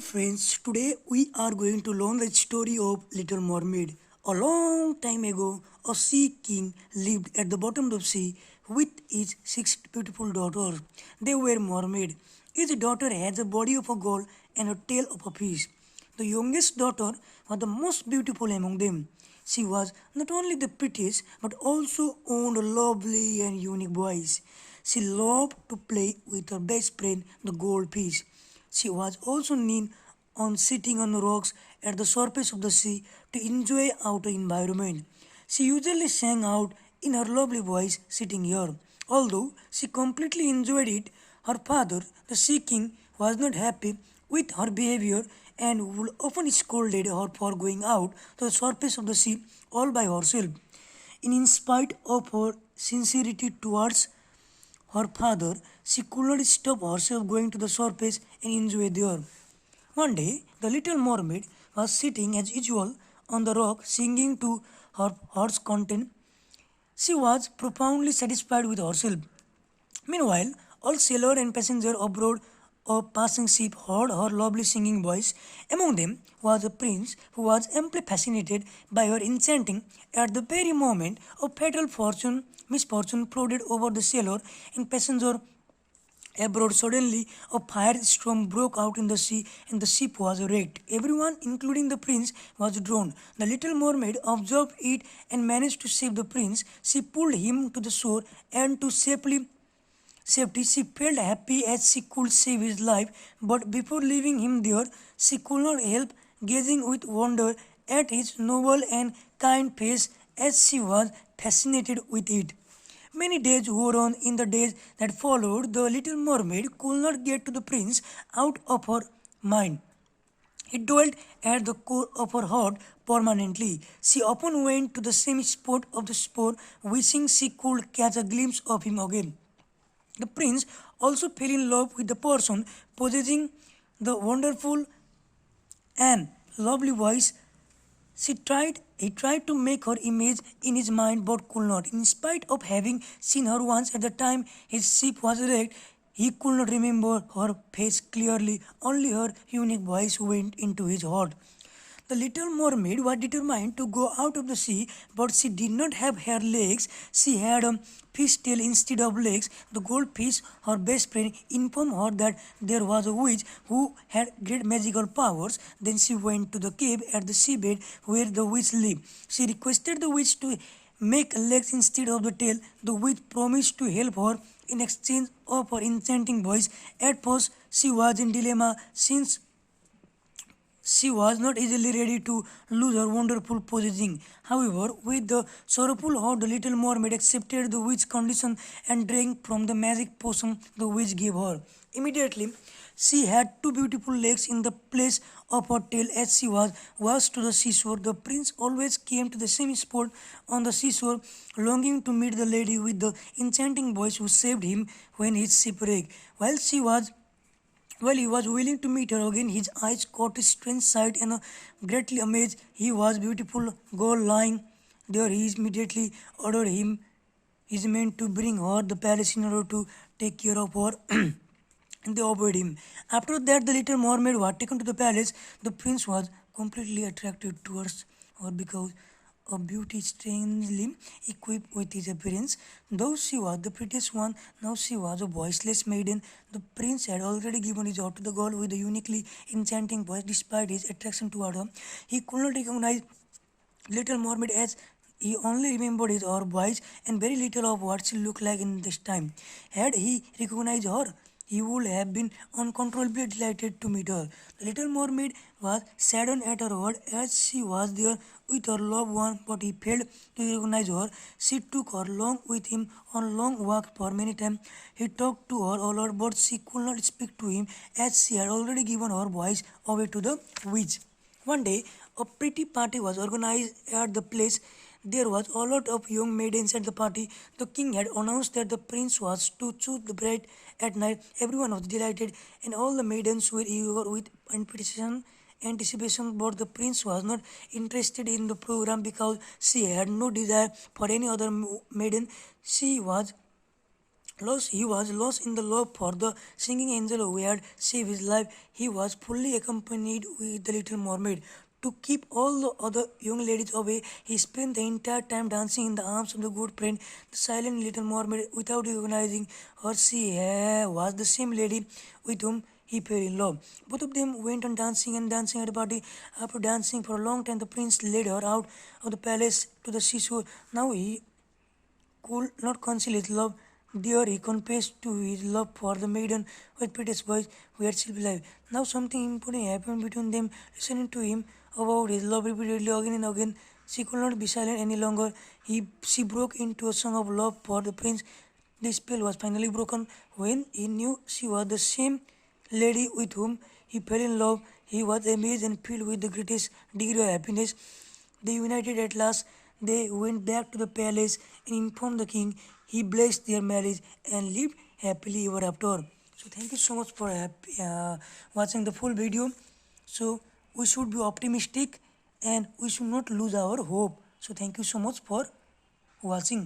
friends, today we are going to learn the story of Little Mermaid. A long time ago, a sea king lived at the bottom of the sea with his six beautiful daughters. They were mermaids. Each daughter had the body of a girl and a tail of a fish. The youngest daughter was the most beautiful among them. She was not only the prettiest but also owned a lovely and unique voice. She loved to play with her best friend, the goldfish. She was also keen on sitting on the rocks at the surface of the sea to enjoy outer environment. She usually sang out in her lovely voice sitting here. Although she completely enjoyed it, her father, the sea king, was not happy with her behavior and would often scolded her for going out to the surface of the sea all by herself. In spite of her sincerity towards her father, she could not stop herself going to the surface and enjoy there. One day, the little mermaid was sitting as usual on the rock singing to her heart's content. She was profoundly satisfied with herself. Meanwhile, all sailor and passenger aboard a passing ship heard her lovely singing voice. Among them was a prince who was amply fascinated by her enchanting. At the very moment, a fatal misfortune flooded over the sailor and passenger abroad. Suddenly, a firestorm broke out in the sea and the ship was wrecked. Everyone, including the prince, was drowned. The little mermaid observed it and managed to save the prince. She pulled him to the shore and to safety. She felt happy as she could save his life, but before leaving him there, she could not help gazing with wonder at his noble and kind face as she was fascinated with it. Many days wore on. In the days that followed, the little mermaid could not get to the prince out of her mind. He dwelt at the core of her heart permanently. She often went to the same spot of the sport, wishing she could catch a glimpse of him again. The prince also fell in love with the person possessing the wonderful and lovely voice. He tried to make her image in his mind but could not. In spite of having seen her once at the time his ship was wrecked, he could not remember her face clearly. Only her unique voice went into his heart. The little mermaid was determined to go out of the sea, but she did not have her legs. She had a fish tail instead of legs. The goldfish, her best friend, informed her that there was a witch who had great magical powers. Then she went to the cave at the seabed where the witch lived. She requested the witch to make legs instead of the tail. The witch promised to help her in exchange of her enchanting voice. At first, she was in dilemma since she was not easily ready to lose her wonderful possessing. However, with the sorrowful heart, the little mermaid accepted the witch's condition and drank from the magic potion the witch gave her. Immediately, she had two beautiful legs in the place of her tail as she was washed to the seashore. The prince always came to the same spot on the seashore, longing to meet the lady with the enchanting voice who saved him when his ship wrecked. While he was willing to meet her again, his eyes caught a strange sight and greatly amazed. He was beautiful girl lying there. He immediately ordered his men to bring her the palace in order to take care of her. And they obeyed him. After that, the little mermaid was taken to the palace. The prince was completely attracted towards her because of beauty strangely equipped with his appearance. Though she was the prettiest one, now she was a voiceless maiden. The prince had already given his heart to the girl with a uniquely enchanting voice. Despite his attraction toward her, he could not recognize little mermaid as he only remembered her voice and very little of what she looked like in this time. Had he recognized her, he would have been uncontrollably delighted to meet her. The little mermaid was saddened at her word as she was there with her loved one, but he failed to recognize her. She took her along with him on long walks for many times. He talked to her a lot, but she could not speak to him as she had already given her voice away to the witch. One day, a pretty party was organized at the place. There was a lot of young maidens at the party. The king had announced that the prince was to choose the bride at night. Everyone was delighted, and all the maidens were eager with anticipation. But the prince was not interested in the program because she had no desire for any other maiden. She was He was lost in the love for the singing angel who had saved his life. He was fully accompanied with the little mermaid. To keep all the other young ladies away, he spent the entire time dancing in the arms of the good friend, the silent little mermaid. Without recognizing her, was the same lady with whom he fell in love. Both of them went on dancing and dancing at the party. After dancing for a long time, the prince led her out of the palace to the seashore. Now he could not conceal his love. There he confessed to his love for the maiden with prettiest voice who had still alive. Now something important happened between them. Listening to him about his love repeatedly again and again, she could not be silent any longer. She broke into a song of love for the prince. The spell was finally broken when he knew she was the same lady with whom he fell in love. He was amazed and filled with the greatest degree of happiness. They united at last. They went back to the palace and informed the king. He blessed their marriage and lived happily ever after. So thank you so much for watching the full video. So we should be optimistic and we should not lose our hope. So thank you so much for watching.